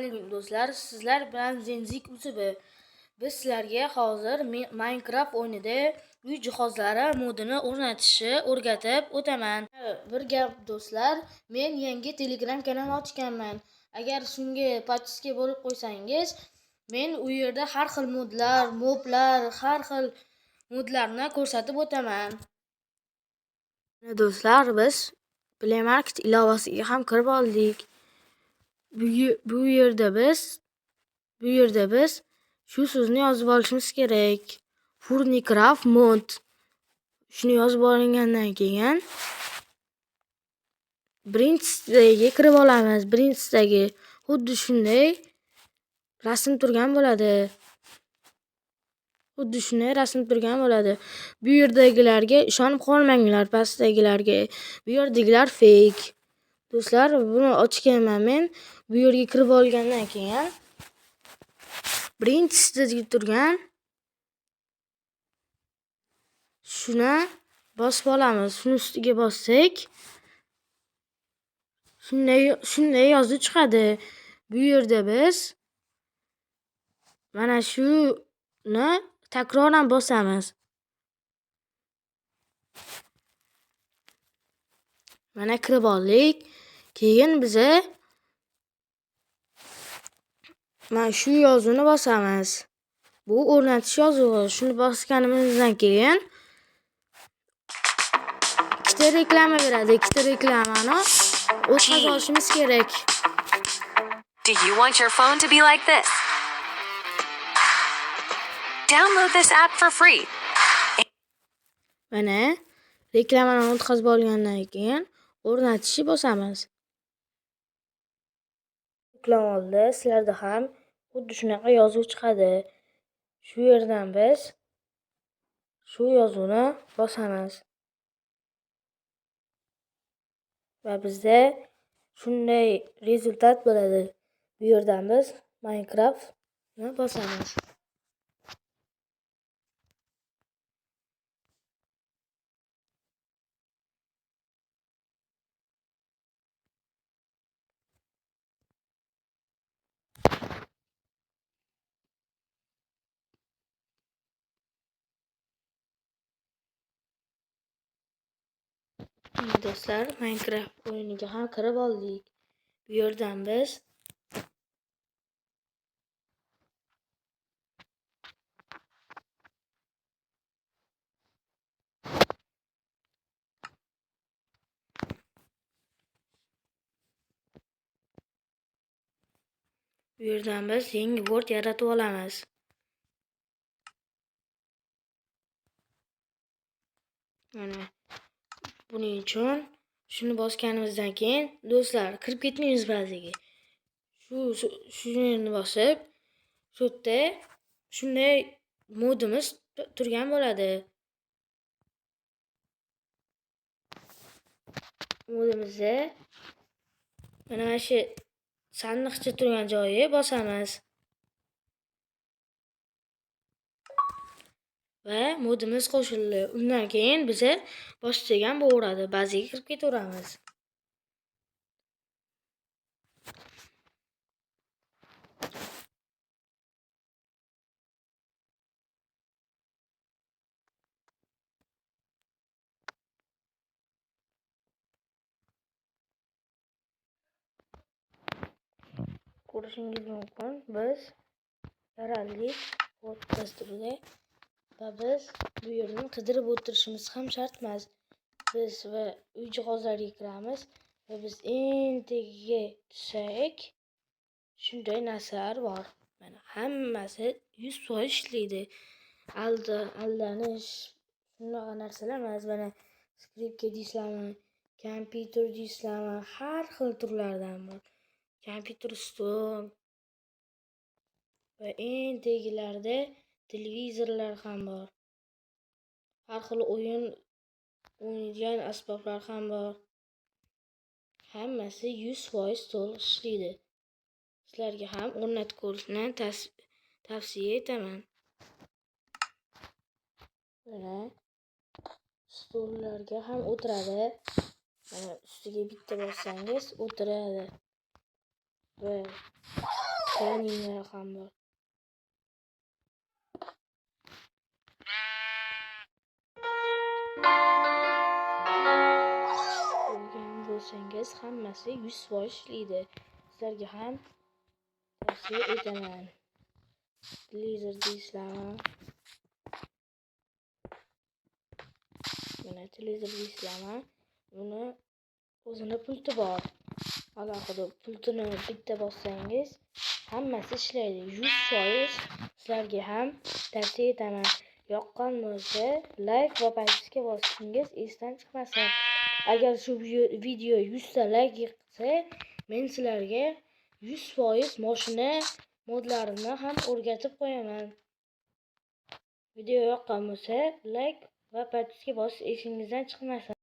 Assalomu do'stlar, sizlar bilan Zenzik usubi. Biz sizlarga hozir Minecraft o'yinida uy jihozlari modini o'rgatib o'taman. Bir gap do'stlar, men yangi Telegram kanal ochganman. Agar shunga podpiska bo'lib qo'ysangiz, men u yerda har xil modlar, moblar, har xil modlarni ko'rsatib o'taman. Do'stlar, biz Play Market ilovasiga ham kirib oldik. Bu yerda biz shu so'zni yozib olishimiz kerak. Furnicraft mod. Shuni yozib olingandan keyin birinchi sitega kirib olamiz. Birinchi sitagi xuddi shunday rasm turgan bo'ladi. Bu yerdagilarga ishonib qolmanglar, pastdagilarga. Bu yerdagilar fake. Do'stlar, buni ochganman men. Bu yerga kirib olgandan keyin birinchi sitadagi turgan shuni bosib olamiz. Shuni ustiga bossak, shunday yozib chiqadi. Bu yerda biz mana shuni takroran bosamiz. Mana kirib oldik. Keyin biza mana shu yozuvni bosamiz. Bu o'rnatish yozuvi. Shuni bosganimizdan keyin ikkita reklama beradi. Ikkita reklamani o'tkazib olishimiz kerak. Do you want your phone to be like this? Download this app for free. Mana reklamani o'tkazib olgandan keyin o'rnatishni bosamiz. Reklama oldi, sizlarda ham xuddi shunaqa yozuv chiqadi. Shu yerdan biz shu yozuvni bosamiz. Va bizda shunday rezultat bo'ladi. Bu yerdan biz Minecraftni bosamiz. Do'stlar, Minecraft o'yiniga ham kirib oldik. Bu yerdan biz yangi world yaratib olamiz. Mana buning uchun shuni bosganimizdan keyin do'stlar, kirib ketmaymiz ba'ziga. Shuni bosib, shu yerda shunday modimiz turgan bo'ladi. Modimizda mana shu sandiqcha turgan joyi bosamiz. Va modimiz qo'shildi. Undan keyin biza boshlagan bo'laveradi. Bazaga kirib ketaveramiz. Ko'rishingiz mumkin, biz yaraldik kod dasturida va biz bu yerni qidirib o'tirishimiz ham shart emas. Biz va uy jihozlariga kiramiz va biz eng tagiga tushsak, shunday narsalar bor. Mana hammasi 100% ishlaydi. Aldanish shunaqa narsalar emas. Mana skripka deysizlarmi, kompyuter deysizlarmi, har xil turlardan bor. Kompyuter stol va eng tagilarda televizorlar ham bor. Har xil o'yin o'ynaydigan asboblar ham bor. Hammasi 100% to'liq ishlaydi. Sizlarga ham o'rnatib ko'rishni tavsiya etaman. Mana stollarga ham o'tiradi. Mana ustiga bitta bossangiz o'tiradi. Va Trayninglar ham bor. Ko'rgan bo'lsangiz, hammasi 100% ishlaydi. Sizlarga ham tavsiya etaman. Televizor deysizlarmi? Mana televizor deysizlarmi? Uni o'zini pulti bor. Alohida pultini bitta bossangiz, hammasi ishlaydi. 100% sizlarga ham tavsiya etaman. Yoqqan bo'lsa, like va подписка bosishingiz esdan chiqmasin. Agar shu video 100 ta like yig'sa, men sizlarga 100% mashina modlarini ham o'rgatib qo'yaman. Video yoqqan bo'lsa, like va подписка bosish esingizdan chiqmasin.